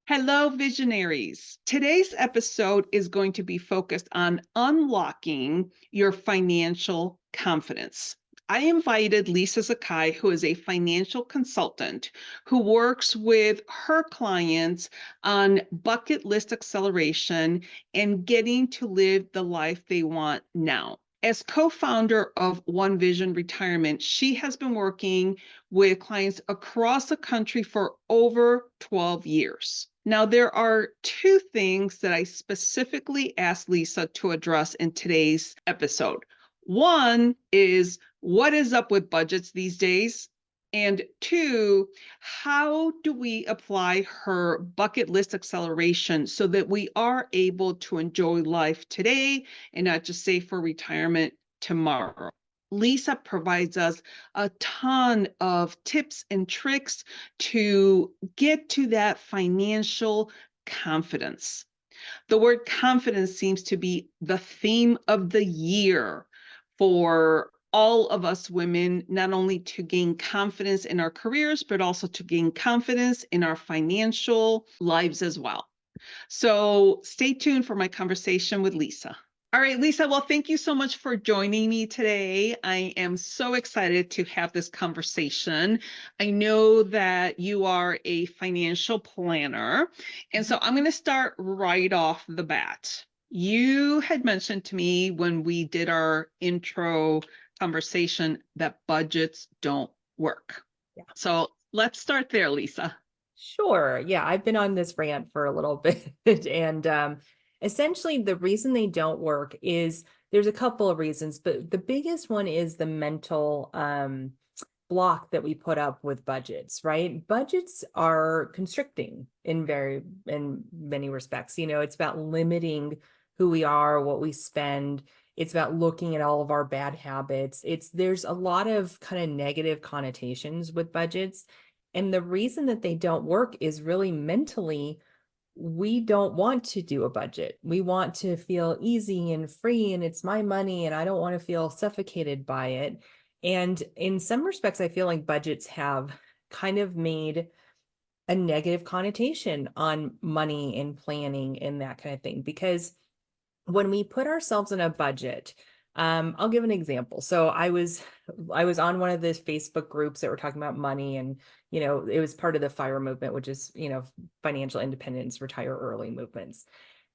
Hello, visionaries. Today's episode is going to be focused on unlocking your financial confidence. I invited Lisa Sakai, who is a financial consultant who works with her clients on bucket list acceleration and getting to live the life they want now. As co-founder of One Vision Retirement, she has been working with clients across the country for over 12 years. Now, there are two things that I specifically asked Lisa to address in today's episode. One is what is up with budgets these days? And two, how do we apply her bucket list acceleration so that we are able to enjoy life today and not just save for retirement tomorrow? Lisa provides us a ton of tips and tricks to get to that financial confidence. The word confidence seems to be the theme of the year for all of us women, not only to gain confidence in our careers, but also to gain confidence in our financial lives as well. So stay tuned for my conversation with Lisa. All right, Lisa, well, thank you so much for joining me today. I am so excited to have this conversation. I know that you are a financial planner, and so I'm going to start right off the bat. You had mentioned to me when we did our intro conversation that budgets don't work. Yeah. So let's start there, Lisa. Sure. Yeah, I've been on this rant for a little bit. And essentially, the reason they don't work is there's a couple of reasons, but the biggest one is the mental block that we put up with budgets, right? Budgets are constricting in many respects. It's about limiting who we are, what we spend. It's about looking at all of our bad habits. There's a lot of kind of negative connotations with budgets. And the reason that they don't work is really mentally, we don't want to do a budget. We want to feel easy and free, and it's my money, and I don't want to feel suffocated by it. And in some respects, I feel like budgets have kind of made a negative connotation on money and planning and that kind of thing. Because when we put ourselves in a budget, I'll give an example. So I was on one of the Facebook groups that were talking about money, and it was part of the FIRE movement, which is financial independence, retire early movements.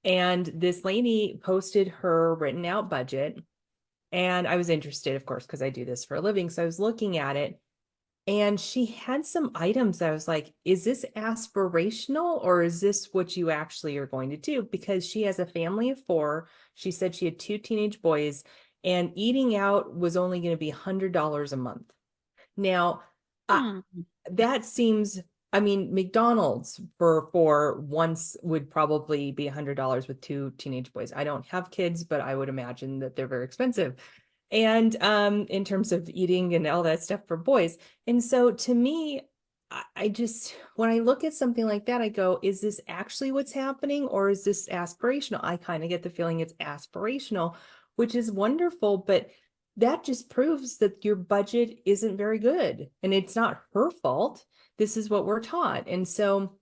And this lady posted her written out budget, and I was interested, of course, because I do this for a living. So I was looking at it, and she had some items that I was like, is this aspirational or is this what you actually are going to do? Because she has a family of four. She said she had two teenage boys, and eating out was only going to be $100 a month. Now, that seems, I mean, McDonald's for once would probably be $100 with two teenage boys. I don't have kids, but I would imagine that they're very expensive. And in terms of eating and all that stuff for boys. And so to me, I just, when I look at something like that, I go, is this actually what's happening, or is this aspirational? I kind of get the feeling it's aspirational, which is wonderful, but that just proves that your budget isn't very good, and it's not her fault. This is what we're taught. And so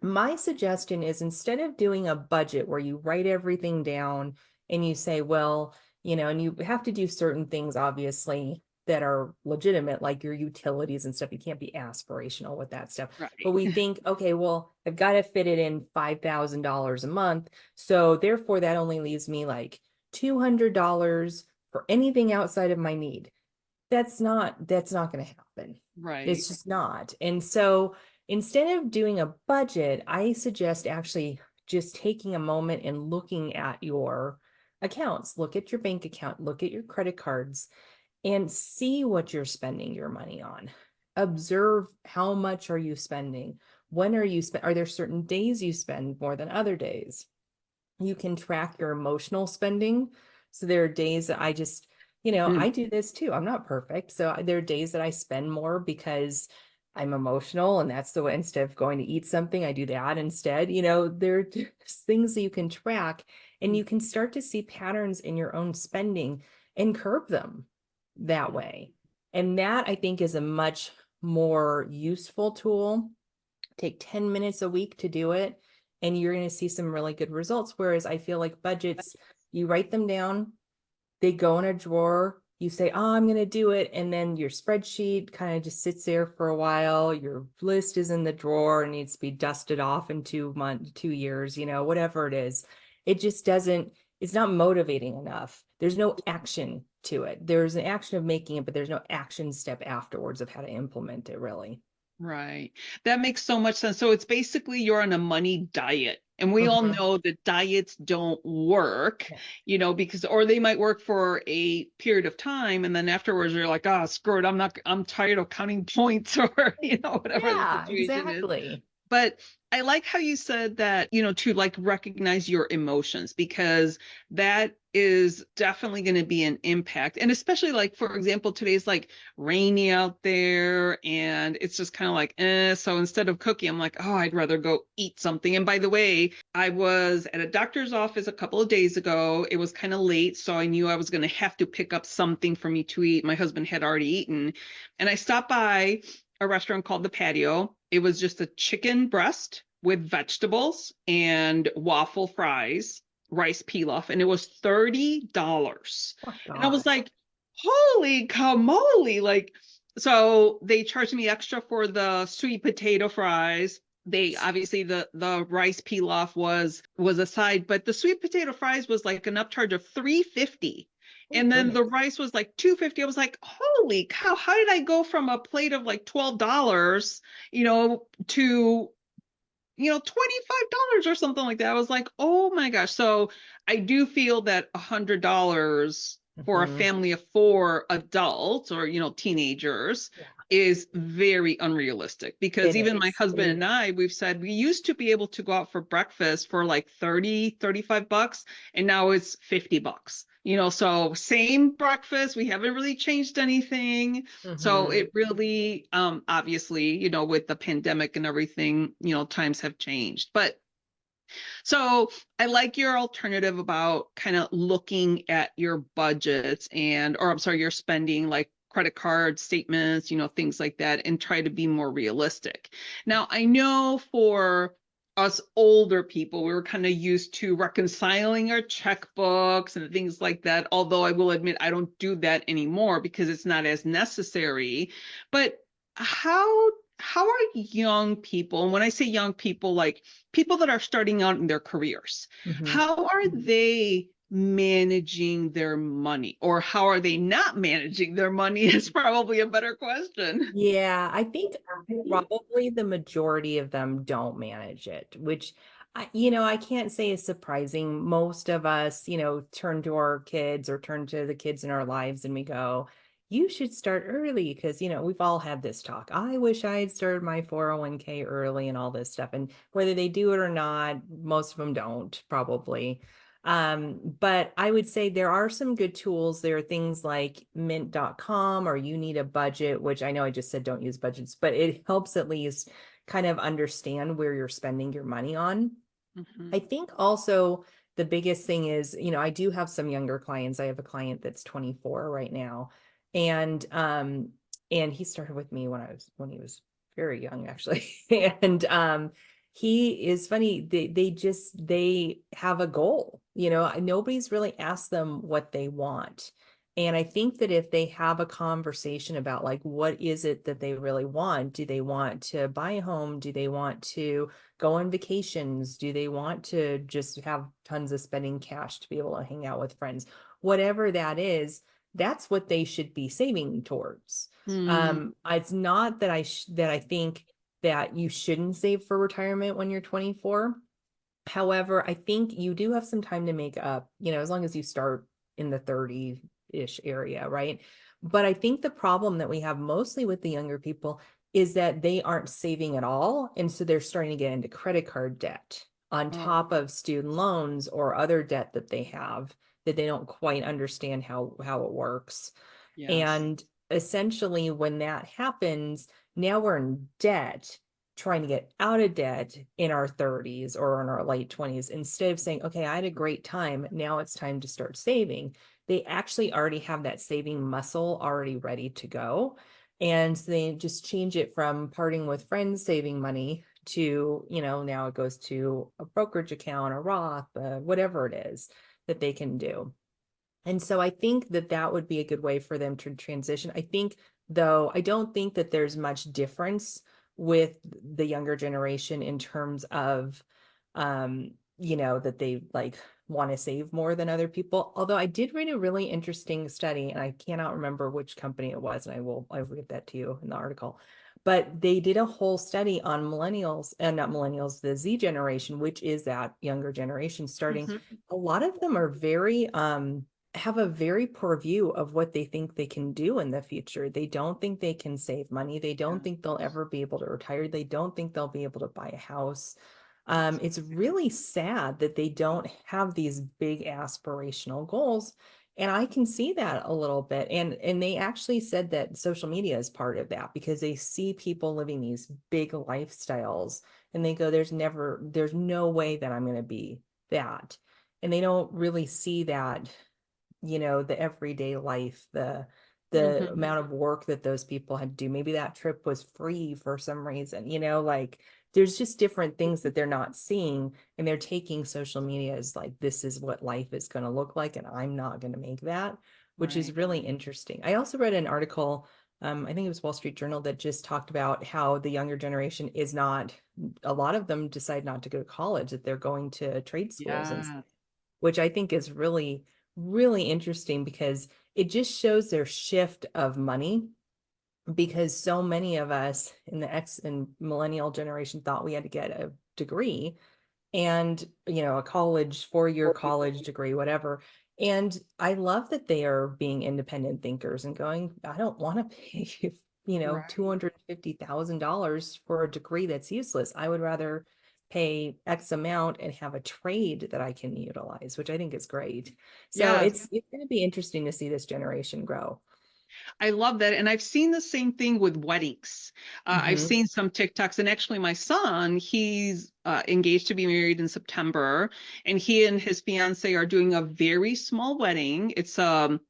my suggestion is, instead of doing a budget where you write everything down and you say, well, and you have to do certain things, obviously, that are legitimate, like your utilities and stuff. You can't be aspirational with that stuff. Right. But we think, okay, well, I've got to fit it in $5,000 a month. So therefore, that only leaves me like $200 for anything outside of my need. That's not going to happen. Right. It's just not. And so instead of doing a budget, I suggest actually just taking a moment and looking at your accounts. Look at your bank account, look at your credit cards, and see what you're spending your money on. Observe, how much are you spending? When are you are there certain days you spend more than other days? You can track your emotional spending. So there are days that I just, I do this too. I'm not perfect. So there are days that I spend more because I'm emotional, and that's the way, instead of going to eat something, I do that instead. There are things that you can track, and you can start to see patterns in your own spending and curb them that way. And that, I think, is a much more useful tool. Take 10 minutes a week to do it. and you're going to see some really good results. Whereas I feel like budgets, you write them down, they go in a drawer. You say, oh, I'm going to do it. And then your spreadsheet kind of just sits there for a while. Your list is in the drawer and needs to be dusted off in 2 months, 2 years, whatever it is. It just doesn't, it's not motivating enough. There's no action to it. There's an action of making it, but there's no action step afterwards of how to implement it really. Right. That makes so much sense. So it's basically you're on a money diet. And we all Mhm. know that diets don't work, Yeah. because, or they might work for a period of time. And then afterwards, you're like, oh, screw it. I'm tired of counting points or, whatever the Yeah, situation is. exactly. But I like how you said that, to like recognize your emotions, because that is definitely going to be an impact. And especially like, for example, today's like rainy out there and it's just kind of like, so instead of cooking, I'm like, oh, I'd rather go eat something. And by the way, I was at a doctor's office a couple of days ago. It was kind of late, so I knew I was going to have to pick up something for me to eat. My husband had already eaten. And I stopped by a restaurant called The Patio. It was just a chicken breast with vegetables and waffle fries, rice pilaf, and it was $30. Oh And I was gosh. like, holy camole. Like, so they charged me extra for the sweet potato fries. They obviously the rice pilaf was a side, but the sweet potato fries was like an upcharge of 350. Oh And then goodness. the rice was like 250. I was like, holy cow, how did I go from a plate of like $12, to $25 or something like that? I was like, oh my gosh. So I do feel that $100 for a Mhm. family of four adults or teenagers Yeah, is very unrealistic, because it even my is. husband and I, we've said we used to be able to go out for breakfast for like 30-35 bucks, and now it's 50 bucks. So same breakfast, we haven't really changed anything. So Mhm. it really, obviously, with the pandemic and everything, times have changed. But so I like your alternative about kind of looking at your budgets or I'm sorry, your spending, like credit card statements, things like that, and try to be more realistic. Now, I know for us older people, we were kind of used to reconciling our checkbooks and things like that. Although I will admit I don't do that anymore because it's not as necessary. But how how are young people, and when I say young people, like people that are starting out in their careers, Mhm. how are they managing their money, or how are they not managing their money is probably a better question. Yeah, I think probably the majority of them don't manage it, which I can't say is surprising. Most of us, turn to our kids or turn to the kids in our lives and we go, you should start early because, we've all had this talk. I wish I had started my 401k early and all this stuff. And whether they do it or not, most of them don't probably. But I would say there are some good tools. There are things like mint.com or you need a budget, which I know I just said don't use budgets, but it helps at least kind of understand where you're spending your money on. Mhm. I think also the biggest thing is, I do have some younger clients. I have a client that's 24 right now. And he started with me when he was very young, actually. And he is funny. They have a goal, nobody's really asked them what they want. And I think that if they have a conversation about like, what is it that they really want? Do they want to buy a home? Do they want to go on vacations? Do they want to just have tons of spending cash to be able to hang out with friends? Whatever that is, that's what they should be saving towards. Mm, It's not that I think that you shouldn't save for retirement when you're 24. However, I think you do have some time to make up, as long as you start in the 30-ish area, right? But I think the problem that we have mostly with the younger people is that they aren't saving at all. And so they're starting to get into credit card debt on oh, top of student loans or other debt that they have that they don't quite understand how it works. yes. And essentially, when that happens, now we're in debt, trying to get out of debt in our 30s or in our late 20s, instead of saying, okay, I had a great time. Now it's time to start saving. They actually already have that saving muscle already ready to go. And they just change it from parting with friends saving money to, now it goes to a brokerage account, a Roth, whatever it is that they can do. And so I think that that would be a good way for them to transition. I think, though, I don't think that there's much difference with the younger generation in terms of, that they like want to save more than other people. Although I did read a really interesting study, and I cannot remember which company it was, and I'll read that to you in the article. But they did a whole study on millennials, and not millennials, the Z generation, which is that younger generation starting. Mhm. A lot of them are very have a very poor view of what they think they can do in the future. They don't think they can save money. They don't think they'll ever be able to retire. They don't think they'll be able to buy a house. Yes. It's really sad that they don't have these big aspirational goals. And I can see that a little bit. And they actually said that social media is part of that because they see people living these big lifestyles and they go, there's no way that I'm going to be that. And they don't really see that, the everyday life, the Mhm. amount of work that those people had to do. Maybe that trip was free for some reason, like there's just different things that they're not seeing, and they're taking social media as like, this is what life is going to look like, and I'm not going to make that, which is Right. really interesting. I also read an article, I think it was Wall Street Journal, that just talked about how the younger generation is not, a lot of them decide not to go to college, that they're going to trade schools, and Yeah. which I think is really, really interesting because it just shows their shift of money, because so many of us in the X and millennial generation thought we had to get a degree and, a college, 4-year college degree, whatever. And I love that they are being independent thinkers and going, I don't want to pay, Right. $250,000 for a degree that's useless. I would rather pay X amount and have a trade that I can utilize, which I think is great. So Yes. it's going to be interesting to see this generation grow. I love that. And I've seen the same thing with weddings. I've Hmm. seen some TikToks, and actually, my son, he's engaged to be married in September, and he and his fiance are doing a very small wedding. It's a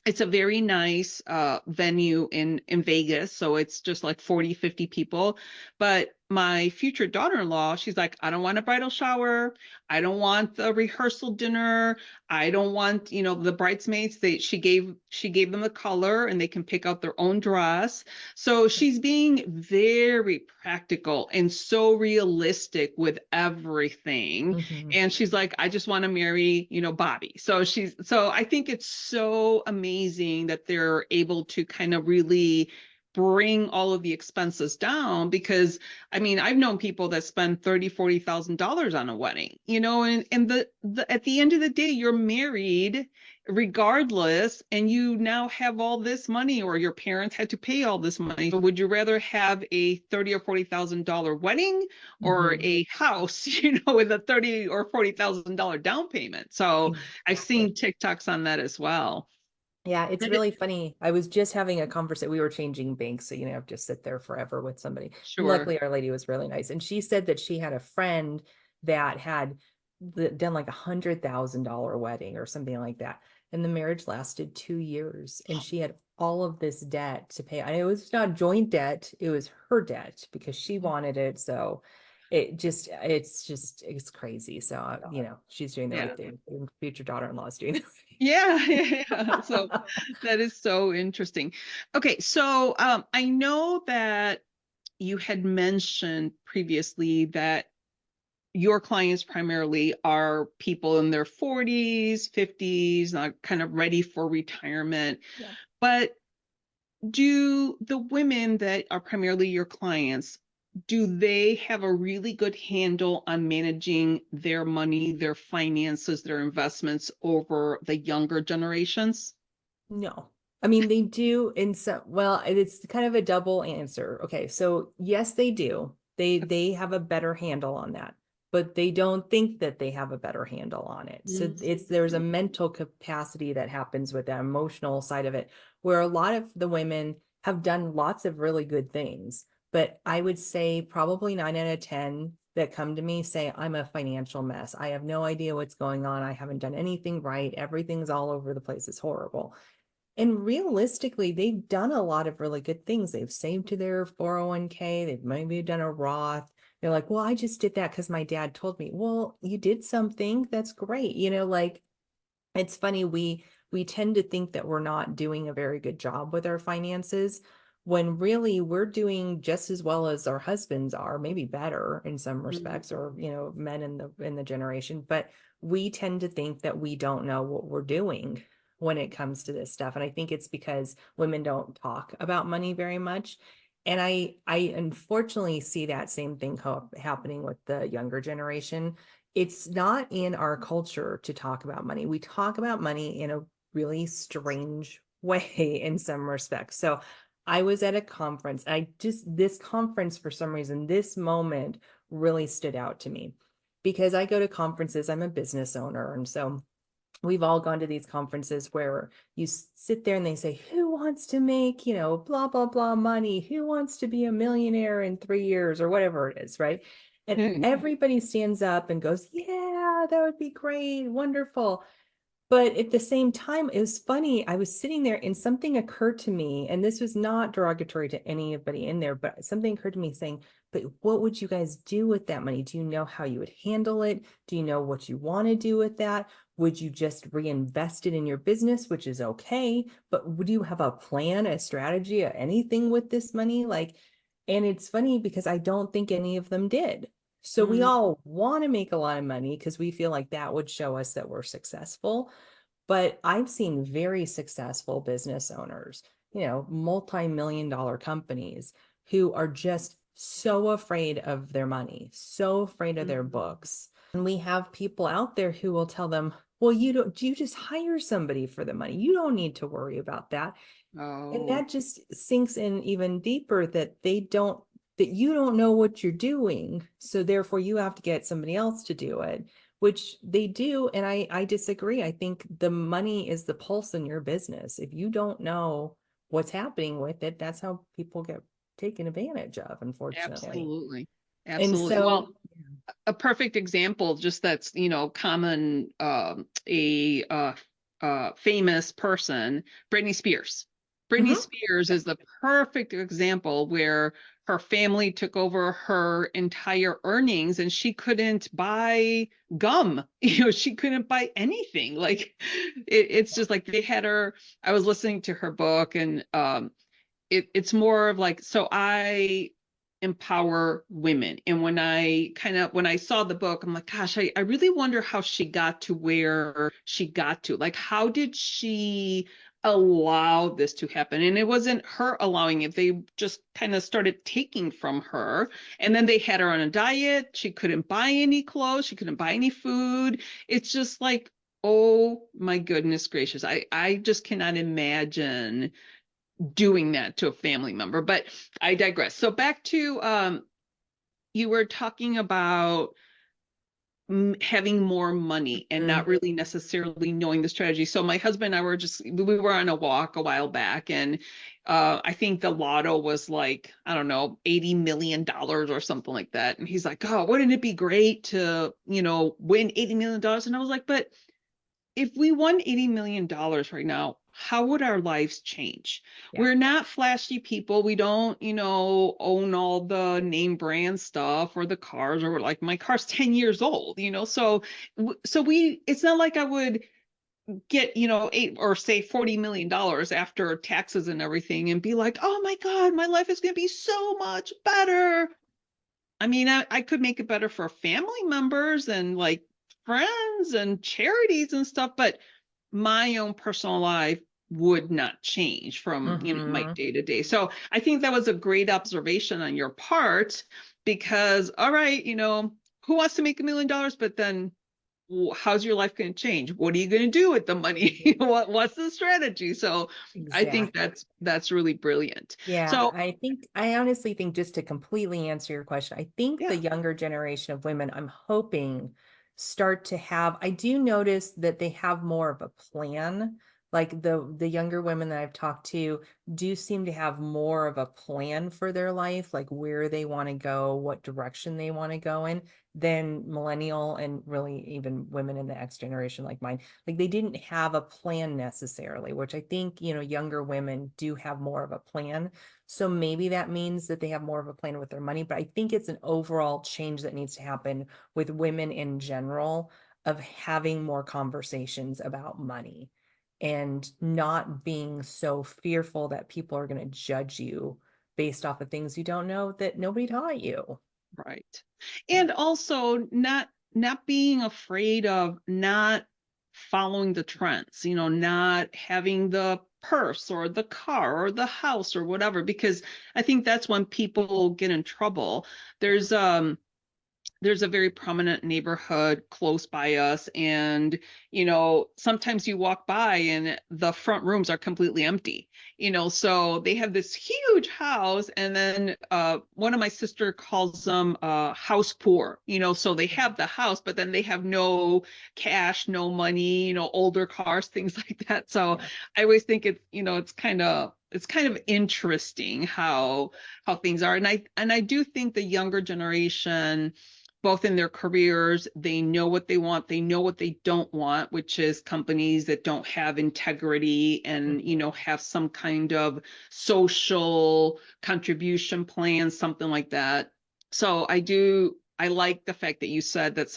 very nice venue in Vegas. So it's just like 40, 50 people. But my future daughter-in-law, she's like, I don't want a bridal shower. I don't want a rehearsal dinner. I don't want, the bridesmaids. She gave them the color and they can pick out their own dress. So she's being very practical and so realistic with everything. Hmm. And she's like, I just want to marry, Bobby. So I think it's so amazing that they're able to kind of really bring all of the expenses down, because I mean, I've known people that spend 30, $40,000 on a wedding, and at the end of the day, you're married regardless, and you now have all this money, or your parents had to pay all this money. So would you rather have a 30 or $40,000 wedding, or Hmm. a house, with a 30 or $40,000 down payment? So I've Exactly. seen TikToks on that as well. Yeah, it's And it, really funny. I was just having a conversation. We were changing banks, so have to sit there forever with somebody. And sure. luckily, our lady was really nice, and she said that she had a friend that had done like $100,000 wedding or something like that, and the marriage lasted 2 years, and she had all of this debt to pay. And it was not joint debt; it was her debt because she wanted it. So it's crazy. So she's doing the Yeah. right thing. Her future daughter-in-law is doing the Yeah, yeah, yeah. So right. that is so interesting. Okay, so I know that you had mentioned previously that your clients primarily are people in their 40s, 50s, kind of ready for retirement. Yeah. But do the women that are primarily your clients, do they have a really good handle on managing their money, their finances, their investments over the younger generations? No. I mean, they do in some, well, it's kind of a double answer. Okay, so yes, they do. They have a better handle on that, but they don't think that they have a better handle on it. So there's a mental capacity that happens with the emotional side of it, where a lot of the women have done lots of really good things, but I would say probably 9 out of 10 that come to me say, I'm a financial mess. I have no idea what's going on. I haven't done anything right. Everything's all over the place. It's horrible. And realistically, they've done a lot of really good things. They've saved to their 401k, they've maybe done a Roth, They're like, well, I just did that because my dad told me. Well, you did something. That's great. Like it's funny, we tend to think that we're not doing a very good job with our finances when really we're doing just as well as our husbands are, maybe better in some Mhm. respects, or men in the generation. But we tend to think that we don't know what we're doing when it comes to this stuff. And I think it's because women don't talk about money very much. And I unfortunately see that same thing happening with the younger generation. It's not in our culture to talk about money. We talk about money in a really strange way in some respects. So I was at a conference. This conference, for some reason, this moment really stood out to me because I go to conferences. I'm a business owner. And so we've all gone to these conferences where you sit there and they say, who wants to make, blah, blah, blah money? Who wants to be a millionaire in 3 years or whatever it is, right? And everybody stands up and goes, yeah, that would be great, wonderful. But at the same time, it was funny. I was sitting there and something occurred to me, and this was not derogatory to anybody in there, but something occurred to me saying, but what would you guys do with that money? Do you know how you would handle it? Do you know what you want to do with that? Would you just reinvest it in your business, which is okay, but would you have a plan, a strategy, or anything with this money? And it's funny because I don't think any of them did. So we Mhm. all want to make a lot of money because we feel like that would show us that we're successful. But I've seen very successful business owners, multi-million dollar companies who are just so afraid of their money, so afraid of their Mhm. books. And we have people out there who will tell them, well, you just hire somebody for the money. You don't need to worry about that. And Oh, that just sinks in even deeper that you don't know what you're doing. So therefore you have to get somebody else to do it, which they do. And I disagree. I think the money is the pulse in your business. If you don't know what's happening with it, that's how people get taken advantage of, unfortunately. absolutely. And Absolutely. Well, so, a perfect example, just that's, common, famous person, Britney Spears. Britney mhm, Spears is the perfect example where her family took over her entire earnings and she couldn't buy gum. She couldn't buy anything. Like it's just like they had her. I was listening to her book and it's more of like, so I empower women. And when I saw the book, I'm like, gosh, I really wonder how she got to where she got to. Like, how did she allow this to happen? And it wasn't her allowing it. They just kind of started taking from her. And then they had her on a diet. She couldn't buy any clothes. She couldn't buy any food. It's just like, oh my goodness gracious. I just cannot imagine doing that to a family member. But I digress. So back to you were talking about having more money and not mhm, really necessarily knowing the strategy. So my husband and I we were on a walk a while back, and I think the lotto was like, I don't know, $80 million or something like that. And he's like, oh, wouldn't it be great to, win $80 million? And I was like, but if we won $80 million right now, how would our lives change? yeah, We're not flashy people. We don't, own all the name brand stuff or the cars, or like my car's 10 years old, it's not like I would get, eight or say $40 million after taxes and everything and be like, oh my God, my life is going to be so much better. I mean, I could make it better for family members and like friends and charities and stuff, but my own personal life would not change from, my mhm, day to day. So I think that was a great observation on your part because, all right, who wants to make $1 million? But then how's your life going to change? What are you going to do with the money? What's the strategy? So I think exactly. that's really brilliant. Yeah, So I honestly think, just to completely answer your question, I think the yeah. younger generation of women, I'm hoping, start to have, I do notice that they have more of a plan Like the younger women that I've talked to do seem to have more of a plan for their life, like where they want to go, what direction they want to go in, than millennial and really even women in the X generation like mine. Like they didn't have a plan necessarily, which I think, younger women do have more of a plan. So maybe that means that they have more of a plan with their money, but I think it's an overall change that needs to happen with women in general of having more conversations about money and not being so fearful that people are going to judge you based off of things you don't know that nobody taught you. Right. Yeah. And also not being afraid of not following the trends, not having the purse or the car or the house or whatever, because I think that's when people get in trouble. There's there's a very prominent neighborhood close by us, and sometimes you walk by and the front rooms are completely empty. So they have this huge house, and then one of my sister calls them house poor. So they have the house, but then they have no cash, no money, older cars, things like that. So Yeah. I always think it's kind of interesting how things are. And I do think the younger generation, both in their careers, they know what they want, they know what they don't want, which is companies that don't have integrity and Mhm. have some kind of social contribution plan, something like that. So I like the fact that you said that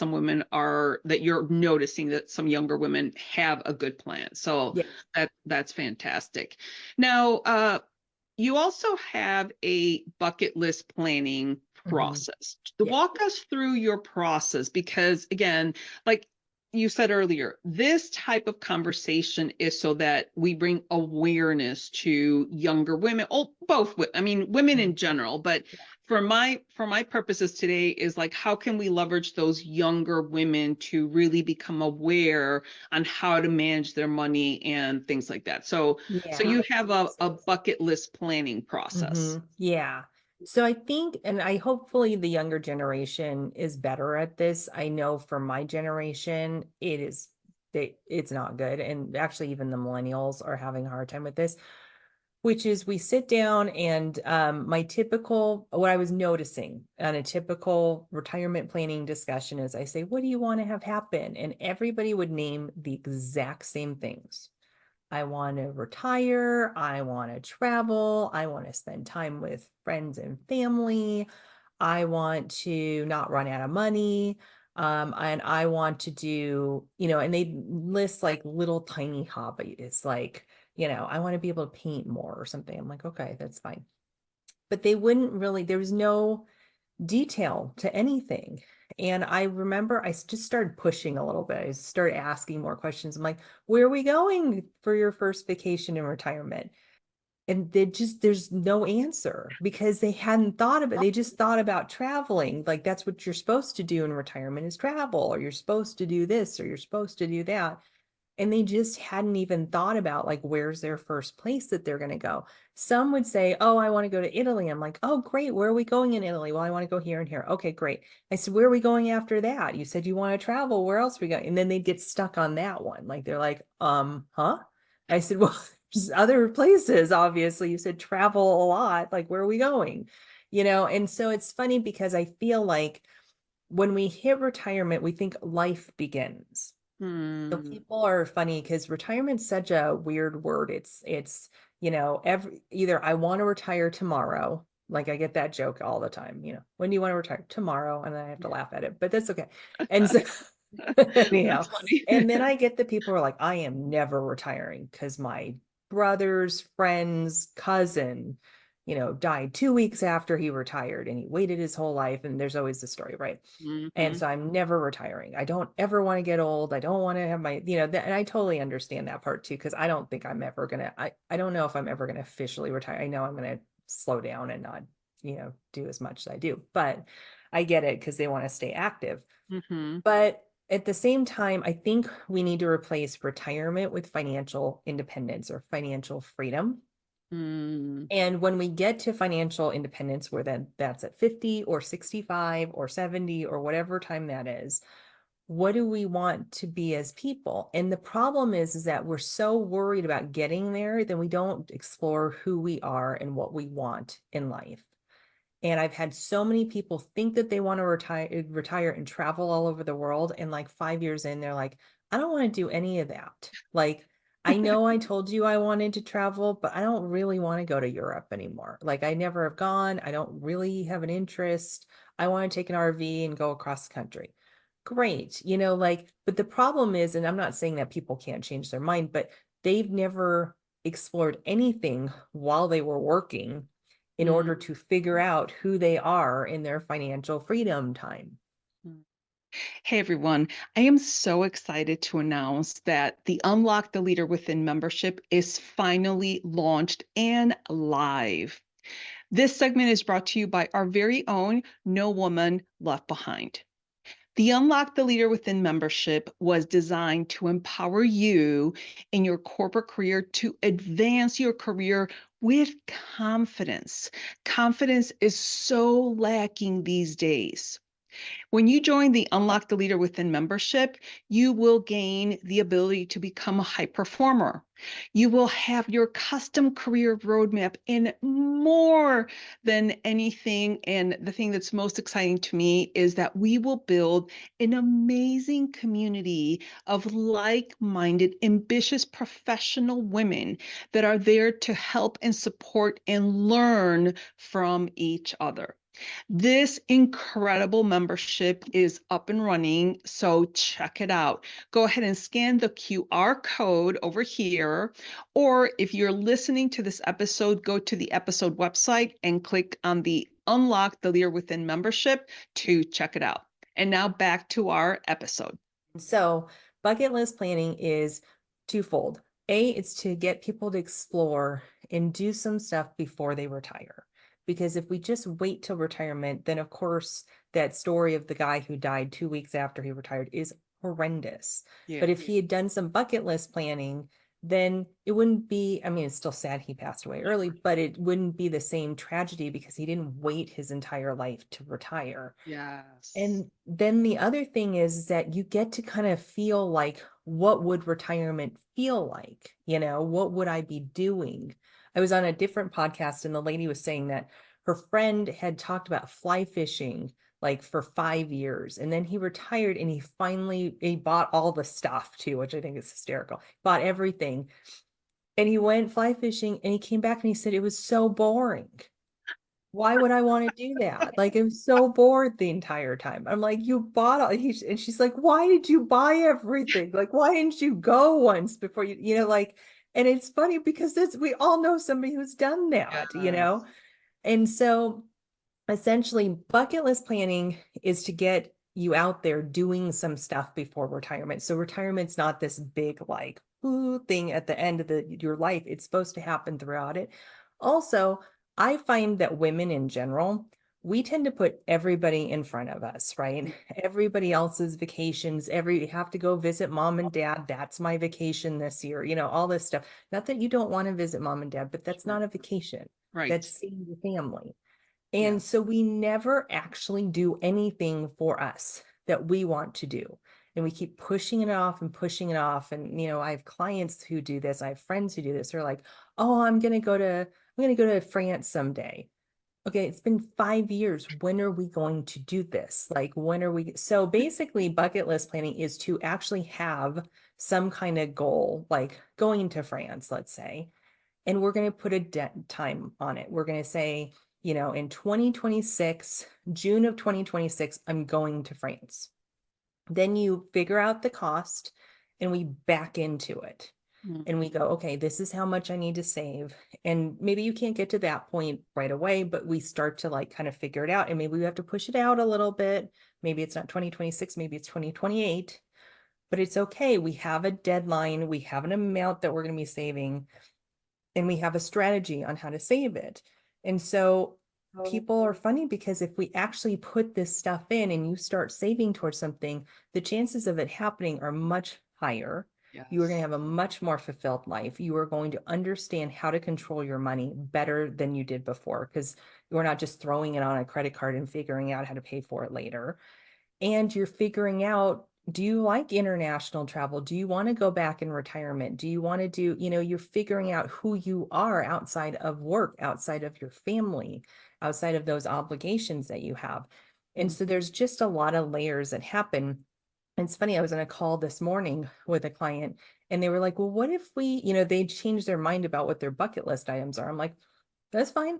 that you're noticing that some younger women have a good plan. So Yeah. that's fantastic. Now, you also have a bucket list planning Mhm. process. Yeah. Walk us through your process, because again, like you said earlier, this type of conversation is so that we bring awareness to younger women, oh, both, I mean, women Mhm. in general, but Yeah. for my purposes today is like, how can we leverage those younger women to really become aware on how to manage their money and things like that. So Yeah. you have a bucket list planning process. Yeah. So I think, and I hopefully the younger generation is better at this. I know for my generation, it's not good. And actually, even the millennials are having a hard time with this, which is we sit down and what I was noticing on a typical retirement planning discussion is I say, what do you want to have happen? And everybody would name the exact same things. I want to retire. I want to travel. I want to spend time with friends and family. I want to not run out of money. And I want to do, and they list like little tiny hobbies, like, I want to be able to paint more or something. I'm like, okay, that's fine. But they wouldn't really, there was no detail to anything. And I remember just started pushing a little bit. I started asking more questions. I'm like, where are we going for your first vacation in retirement? And there's no answer because they hadn't thought about it. They just thought about traveling. Like that's what you're supposed to do in retirement is travel, or you're supposed to do this, or you're supposed to do that. And they just hadn't even thought about like where's their first place that they're going to go. Some would say, oh, I want to go to Italy. I'm like, oh, great, where are we going in Italy? Well, I want to go here and here. Okay, great. I said, where are we going after that? You said you want to travel, where else are we going? And then they get stuck on that one, like they're like, huh? I said, well, there's other places, obviously. You said travel a lot, like where are we going? And so it's funny because I feel like when we hit retirement, we think life begins. So Hmm. people are funny because retirement's such a weird word. It's every either I want to retire tomorrow. Like I get that joke all the time, when do you want to retire? Tomorrow, and then I have to laugh at it, but that's okay. And so anyhow, That's funny. and then I get the people who are like, I am never retiring because my brother's friend's cousin, died 2 weeks after he retired and he waited his whole life. And there's always the story, right? And Hmm. so I'm never retiring. I don't ever want to get old. I don't want to have and I totally understand that part too, because I don't think I'm ever gonna, I don't know if I'm ever gonna officially retire. I know I'm gonna slow down and not, do as much as I do, but I get it because they want to stay active. Hmm. But at the same time, I think we need to replace retirement with financial independence or financial freedom. Hmm. And when we get to financial independence, where then that's at 50 or 65 or 70 or whatever time that is, what do we want to be as people? And the problem is that we're so worried about getting there that we don't explore who we are and what we want in life. And I've had so many people think that they want to retire and travel all over the world. And like 5 years in, they're like, I don't want to do any of that. Like, I know I told you I wanted to travel, but I don't really want to go to Europe anymore. Like, I never have gone. I don't really have an interest. I want to take an RV and go across the country. Great. Like, but the problem is, and I'm not saying that people can't change their mind, but they've never explored anything while they were working in order Mm. to figure out who they are in their financial freedom time. Hey everyone, I am so excited to announce that the Unlock the Leader Within membership is finally launched and live. This segment is brought to you by our very own No Woman Left Behind. The Unlock the Leader Within membership was designed to empower you in your corporate career to advance your career with confidence. Confidence is so lacking these days. When you join the Unlock the Leader Within membership, you will gain the ability to become a high performer. You will have your custom career roadmap and more than anything. And the thing that's most exciting to me is that we will build an amazing community of like minded, ambitious professional women that are there to help and support and learn from each other. This incredible membership is up and running, so check it out. Go ahead and scan the QR code over here, or if you're listening to this episode, go to the episode website and click on the Unlock the Leader Within membership to check it out. And now back to our episode. So, bucket list planning is twofold. A, it's to get people to explore and do some stuff before they retire. Because if we just wait till retirement, then of course, that story of the guy who died 2 weeks after he retired is horrendous. Yeah. But if he had done some bucket list planning, then it wouldn't be, I mean, it's still sad he passed away early, but it wouldn't be the same tragedy because he didn't wait his entire life to retire. Yes. And then the other thing is that you get to kind of feel like, what would retirement feel like? What would I be doing? I was on a different podcast and the lady was saying that her friend had talked about fly fishing like for 5 years. And then he retired and he bought all the stuff too, which I think is hysterical. Bought everything. And he went fly fishing and he came back and he said it was so boring. Why would I want to do that? Like, I'm so bored the entire time. I'm like, you bought all, and she's like, why did you buy everything? Like, why didn't you go once before like, and it's funny because we all know somebody who's done that. Yes. And so essentially, bucket list planning is to get you out there doing some stuff before retirement. So retirement's not this big like ooh thing at the end of your life. It's supposed to happen throughout it. Also, I find that women in general, we tend to put everybody in front of us, right? Everybody else's vacations, you have to go visit mom and dad. That's my vacation this year, all this stuff. Not that you don't want to visit mom and dad, but that's Sure. not a vacation. Right. That's seeing your family. Yeah. And so we never actually do anything for us that we want to do. And we keep pushing it off and pushing it off. And, I have clients who do this. I have friends who do this. They're like, oh, I'm going to go to France someday. Okay, it's been 5 years. When are we going to do this? Like, when are we? So basically, bucket list planning is to actually have some kind of goal, like going to France, let's say, and we're going to put a time on it. We're going to say, in 2026, June of 2026, I'm going to France. Then you figure out the cost and we back into it. And we Mhm. go, okay, this is how much I need to save. And maybe you can't get to that point right away, but we start to like kind of figure it out. And maybe we have to push it out a little bit. Maybe it's not 2026, maybe it's 2028, but it's okay. We have a deadline, we have an amount that we're going to be saving, and we have a strategy on how to save it. And so people are funny because if we actually put this stuff in and you start saving towards something, the chances of it happening are much higher. You are going to Yes. have a much more fulfilled life. You are going to understand how to control your money better than you did before because you're not just throwing it on a credit card and figuring out how to pay for it later. And you're figuring out do you like international travel? Do you want to go back in retirement? Do you want to do, you're figuring out who you are outside of work, outside of your family, outside of those obligations that you have. And Mm. so there's just a lot of layers that happen. And it's funny, I was on a call this morning with a client and they were like, well, what if they changed their mind about what their bucket list items are? I'm like, that's fine.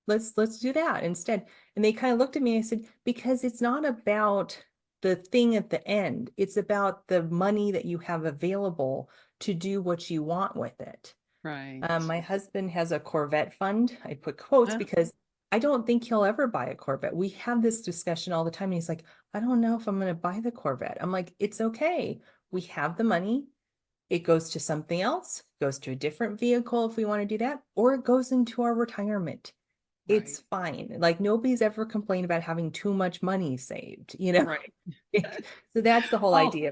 Let's do that instead. And they kind of looked at me and I said, because it's not about the thing at the end. It's about the money that you have available to do what you want with it. Right. My husband has a Corvette fund. I put quotes Uh, because I don't think he'll ever buy a Corvette. We have this discussion all the time. And he's like, I don't know if I'm going to buy the Corvette. I'm like, it's okay. We have the money. It goes to something else, goes to a different vehicle if we want to do that, or it goes into our retirement. It's right. fine. Like nobody's ever complained about having too much money saved. Right. So that's the whole Oh, idea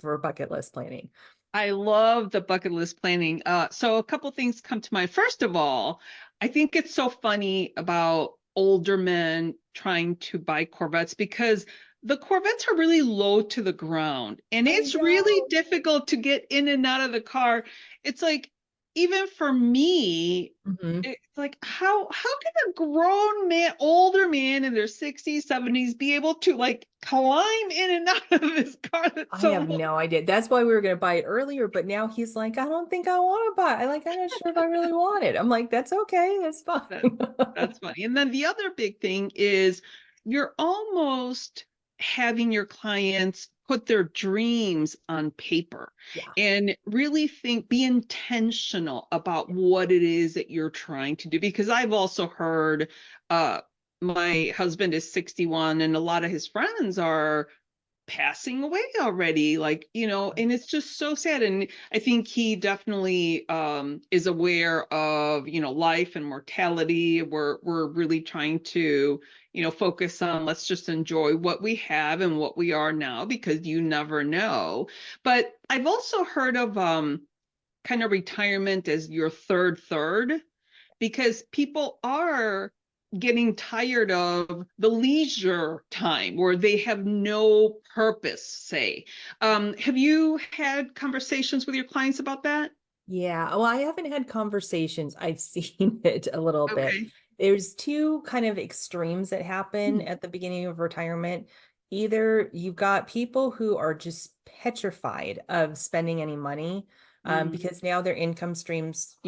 for bucket list planning. I love the bucket list planning. So a couple things come to mind. First of all, I think it's so funny about older men trying to buy Corvettes because the Corvettes are really low to the ground and I it's really know. difficult to get in and out of the car. It's like even for me, Mhm. it's like how can a grown man, older man in their 60s, 70s be able to like climb in and out of his car that's I so have low? no idea. That's why we were going to buy it earlier, but now he's like, I don't think I want to buy. I'm not sure if I really want it. I'm like, that's okay. That's That fine. that's funny. And then the other big thing is you're almost having your clients put their dreams on paper Yeah. and really be intentional about what it is that you're trying to do. Because I've also heard my husband is 61 and a lot of his friends are passing away already, like, and it's just so sad. And I think he definitely is aware of, life and mortality. We're really trying to, focus on let's just enjoy what we have and what we are now, because you never know. But I've also heard of kind of retirement as your third, because people are getting tired of the leisure time where they have no purpose, say. Have you had conversations with your clients about that? Yeah, well, I haven't had conversations. I've seen it a little bit. Okay. There's two kind of extremes that happen at the beginning of retirement. Either you've got people who are just petrified of spending any money, Mm. because now their income streams,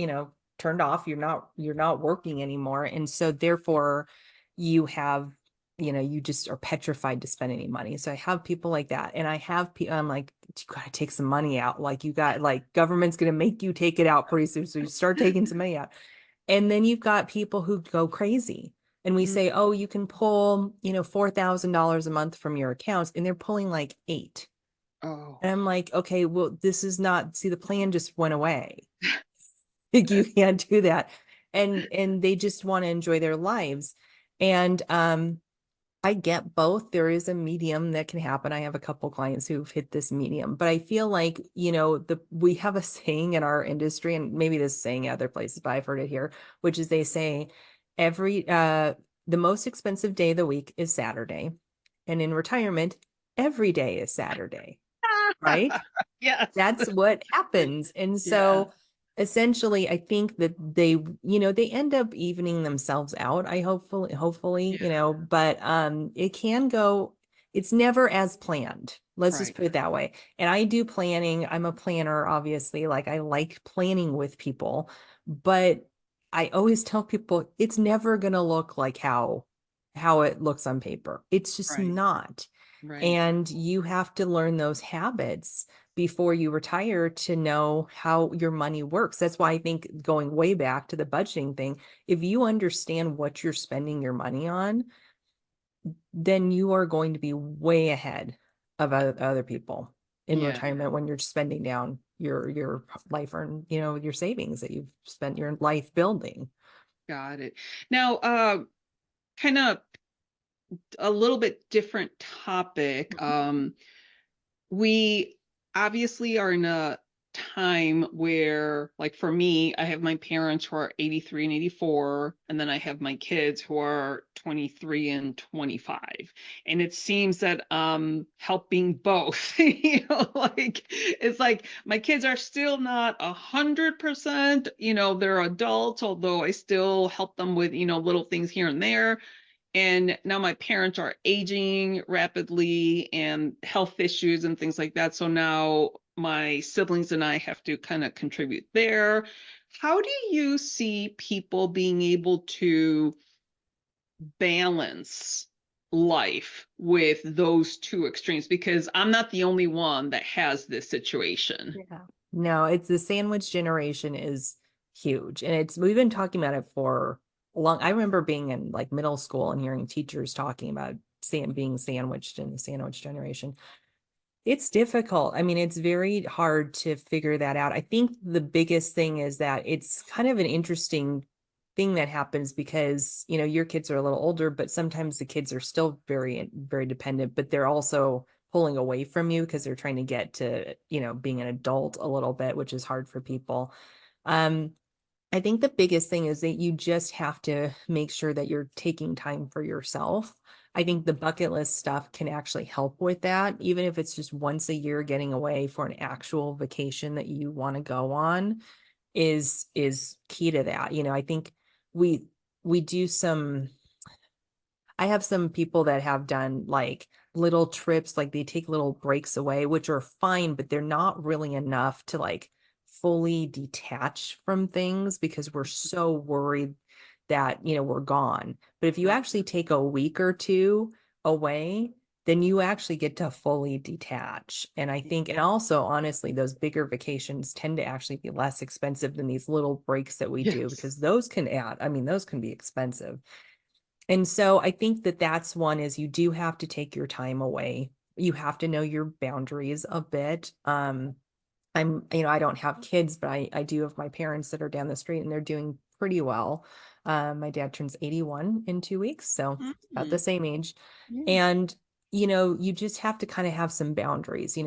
turned off. You're not working anymore, and so therefore you have you just are petrified to spend any money. So I have people like that. And I have people, I'm like, you gotta take some money out. Like you got like government's gonna make you take it out pretty soon. So you start taking some money out. And then you've got people who go crazy. And we Mm. say, oh, you can pull, $4,000 a month from your accounts, and they're pulling like eight. Oh, And I'm like, okay, well, this is not, see, the plan just went away. Like you can't do that. And they just want to enjoy their lives. And I get both. There is a medium that can happen. I have a couple clients who've hit this medium, but I feel like, we have a saying in our industry, and maybe this saying in other places, but I've heard it here, which is they say the most expensive day of the week is Saturday. And in retirement, every day is Saturday, right? yes. That's what happens. And Yeah. so essentially, I think that they end up evening themselves out. Hopefully, but it can go, it's never as planned. Let's just Right. put it that way. And I do planning. I'm a planner, obviously. Like I like planning with people, but I always tell people it's never gonna look like how it looks on paper. It's just Right. not. Right. And you have to learn those habits before you retire to know how your money works. That's why I think going way back to the budgeting thing, if you understand what you're spending your money on, then you are going to be way ahead of other people in Yeah. retirement when you're spending down your life earned, your savings that you've spent your life building. Got it. Now, kind of a little bit different topic. We obviously are in a time where, like for me, I have my parents who are 83 and 84, and then I have my kids who are 23 and 25. And it seems that helping both, like it's like my kids are still not 100%, they're adults, although I still help them with, little things here and there. And now my parents are aging rapidly and health issues and things like that. So now my siblings and I have to kind of contribute there. How do you see people being able to balance life with those two extremes? Because I'm not the only one that has this situation. Yeah. No, it's the sandwich generation is huge. And we've been talking about it for a long. I remember being in like middle school and hearing teachers talking about being sandwiched in the sandwich generation. It's difficult. I mean, it's very hard to figure that out. I think the biggest thing is that it's kind of an interesting thing that happens because, your kids are a little older, but sometimes the kids are still very, very dependent, but they're also pulling away from you because they're trying to get to, being an adult a little bit, which is hard for people. Um, I think the biggest thing is that you just have to make sure that you're taking time for yourself. I think the bucket list stuff can actually help with that, even if it's just once a year getting away for an actual vacation that you want to go on is key to that. I think we we do some I have some people that have done like little trips, like they take little breaks away, which are fine, but they're not really enough to like fully detach from things because we're so worried that, we're gone. But if you Right. actually take a week or two away, then you actually get to fully detach. And I think, and also honestly, those bigger vacations tend to actually be less expensive than these little breaks that we do Yes. because those can add, I mean, those can be expensive. And so I think that that's one is you do have to take your time away. You have to know your boundaries a bit. I don't have kids, but I do have my parents that are down the street and they're doing pretty well. My dad turns 81 in 2 weeks, so about the Mhm. same age. Yeah. And, you just have to kind of have some boundaries. They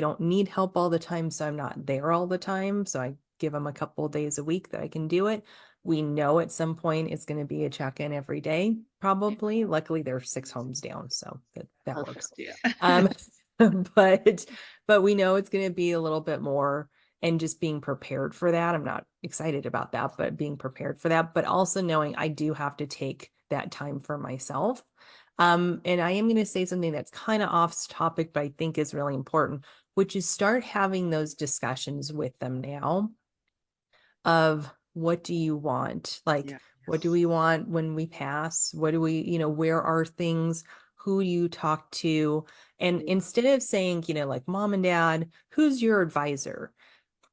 don't need help all the time, so I'm not there all the time. So I give them a couple of days a week that I can do it. We know at some point it's going to be a check-in every day, Yeah. probably. Luckily, they're 6 homes down, so that works. Perfect. Yeah. Um, but we know it's going to be a little bit more and just being prepared for that. I'm not excited about that, but being prepared for that, but also knowing I do have to take that time for myself. And I am going to say something that's kind of off topic, but I think is really important, which is start having those discussions with them now of what do you want? Like, Yeah. what do we want when we pass? What do we, where are things? Who do you talk to? And instead of saying, like mom and dad, who's your advisor?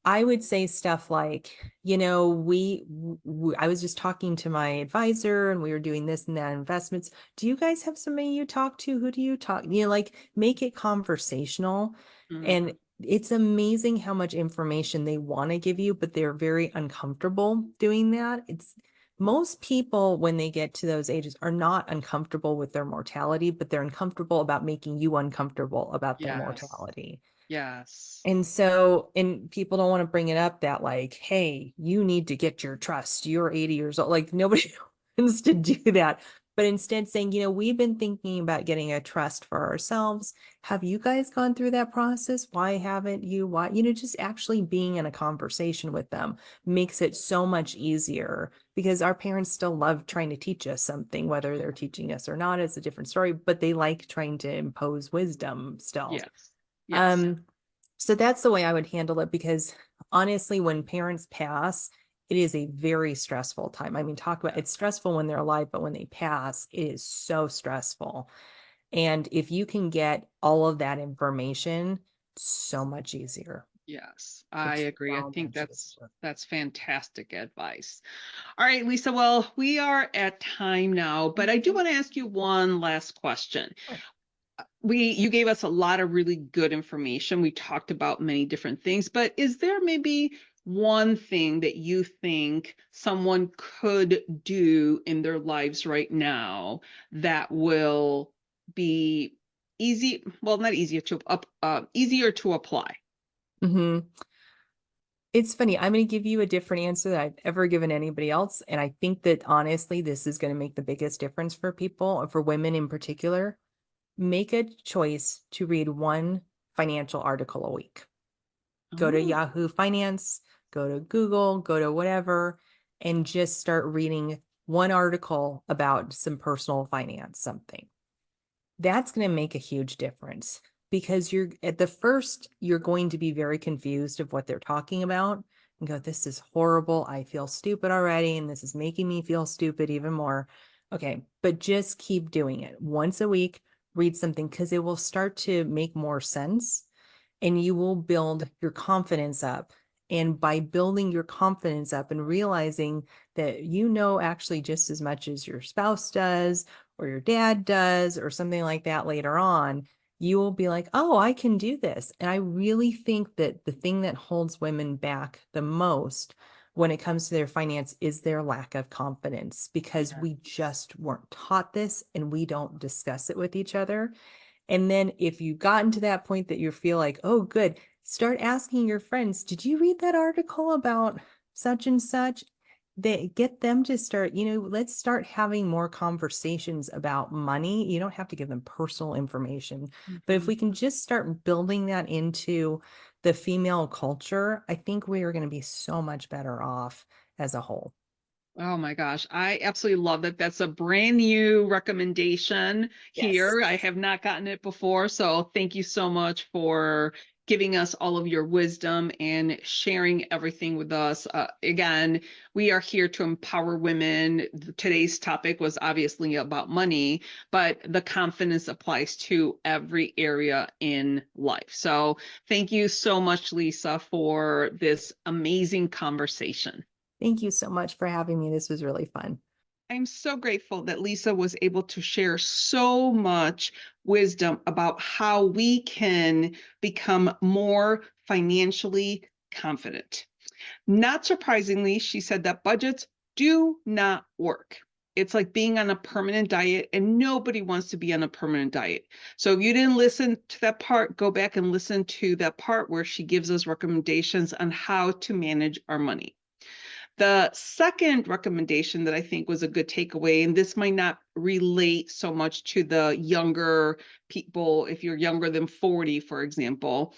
I would say stuff like, I was just talking to my advisor and we were doing this and that investments. Do you guys have somebody you talk to? Who do you talk? Like make it conversational. And Mhm. it's amazing how much information they want to give you, but they're very uncomfortable doing that. It's most people, when they get to those ages, are not uncomfortable with their mortality, but they're uncomfortable about making you uncomfortable about their Yes. mortality. Yes. And people don't want to bring it up that like, hey, you need to get your trust. You're 80 years old. Like nobody wants to do that. But instead saying, we've been thinking about getting a trust for ourselves. Have you guys gone through that process? Why haven't you? Why, just actually being in a conversation with them makes it so much easier because our parents still love trying to teach us something, whether they're teaching us or not, it's a different story, but they like trying to impose wisdom still. Yes. Yes. Um, so that's the way I would handle it because honestly, when parents pass, it is a very stressful time. I mean, talk about it's stressful when they're alive, but when they pass, it is so stressful. And if you can get all of that information, so much easier. Yes. I It's agree. I so think much that's easier. that's fantastic advice. All right, Lisa. Well, we are at time now, but I do want to ask you one last question. Sure. You gave us a lot of really good information. We talked about many different things, but is there maybe one thing that you think someone could do in their lives right now that will be easy, well, not easier to easier to apply? Mhm. It's funny. I'm going to give you a different answer that I've ever given anybody else. And I think that honestly, this is going to make the biggest difference for people, for women in particular. Make a choice to read one financial article a week. Go to Oh, Yahoo Finance, go to Google, go to whatever, and just start reading one article about some personal finance, something. That's going to make a huge difference because you're at the first, you're going to be very confused of what they're talking about and go, this is horrible. I feel stupid already, and this is making me feel stupid even more. Okay, but just keep doing it once a week, read something because it will start to make more sense and you will build your confidence up. And by building your confidence up and realizing that you know actually just as much as your spouse does or your dad does or something like that later on, you will be like, oh, I can do this. And I really think that the thing that holds women back the most when it comes to their finance is their lack of confidence because yeah. we just weren't taught this and we don't discuss it with each other. And then if you've gotten to that point that you feel like, oh, good, start asking your friends, did you read that article about such and such? They get them to start, let's start having more conversations about money. You don't have to give them personal information, but if Mhm. we can just start building that into the female culture, I think we are going to be so much better off as a whole. Oh my gosh, I absolutely love that. That's a brand new recommendation Yes. here. I have not gotten it before. So thank you so much for giving us all of your wisdom and sharing everything with us. Again, we are here to empower women. Today's topic was obviously about money, but the confidence applies to every area in life. So thank you so much, Lisa, for this amazing conversation. Thank you so much for having me. This was really fun. I'm so grateful that Lisa was able to share so much wisdom about how we can become more financially confident. Not surprisingly, she said that budgets do not work. It's like being on a permanent diet, and nobody wants to be on a permanent diet. So if you didn't listen to that part, go back and listen to that part where she gives us recommendations on how to manage our money. The second recommendation that I think was a good takeaway, and this might not relate so much to the younger people, if you're younger than 40, for example,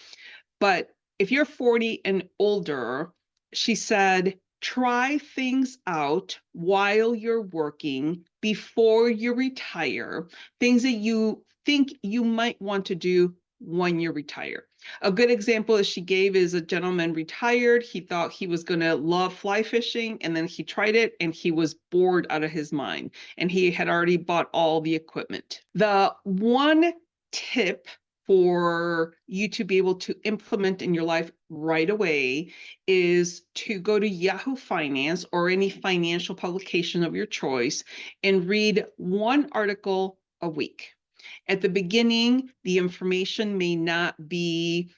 but if you're 40 and older, she said, try things out while you're working before you retire, things that you think you might want to do when you retire. A good example that she gave is a gentleman retired. He thought he was going to love fly fishing, and then he tried it and he was bored out of his mind. And he had already bought all the equipment. The one tip for you to be able to implement in your life right away is to go to Yahoo Finance or any financial publication of your choice and read one article a week. At the beginning, the information may not be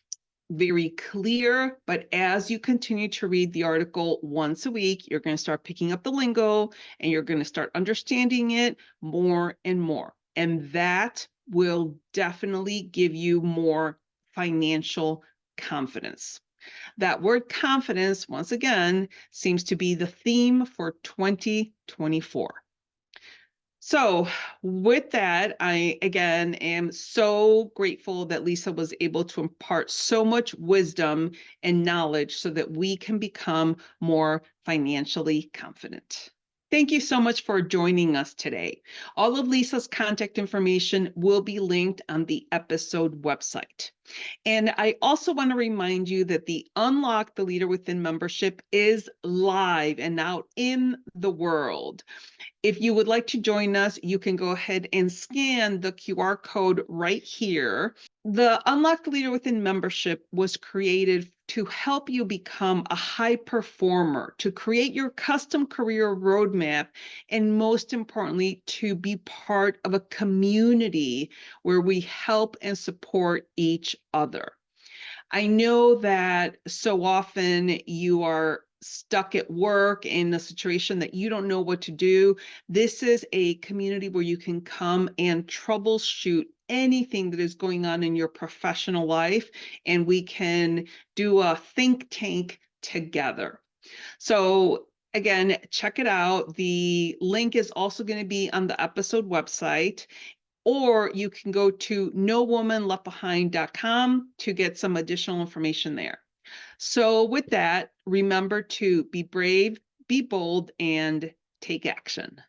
very clear, but as you continue to read the article once a week, you're going to start picking up the lingo and you're going to start understanding it more and more. And that will definitely give you more financial confidence. That word confidence, once again, seems to be the theme for 2024. So, with that, I again am so grateful that Lisa was able to impart so much wisdom and knowledge so that we can become more financially confident. Thank you so much for joining us today. All of Lisa's contact information will be linked on the episode website. And I also want to remind you that the Unlock the Leader Within membership is live and out in the world. If you would like to join us, you can go ahead and scan the QR code right here. The Unlock the Leader Within membership was created to help you become a high performer, to create your custom career roadmap, and most importantly, to be part of a community where we help and support each other. I know that so often you are stuck at work in a situation that you don't know what to do. This is a community where you can come and troubleshoot anything that is going on in your professional life, and we can do a think tank together. So again, check it out. The link is also going to be on the episode website, or you can go to nowomanleftbehind.com to get some additional information there. So with that, remember to be brave, be bold, and take action.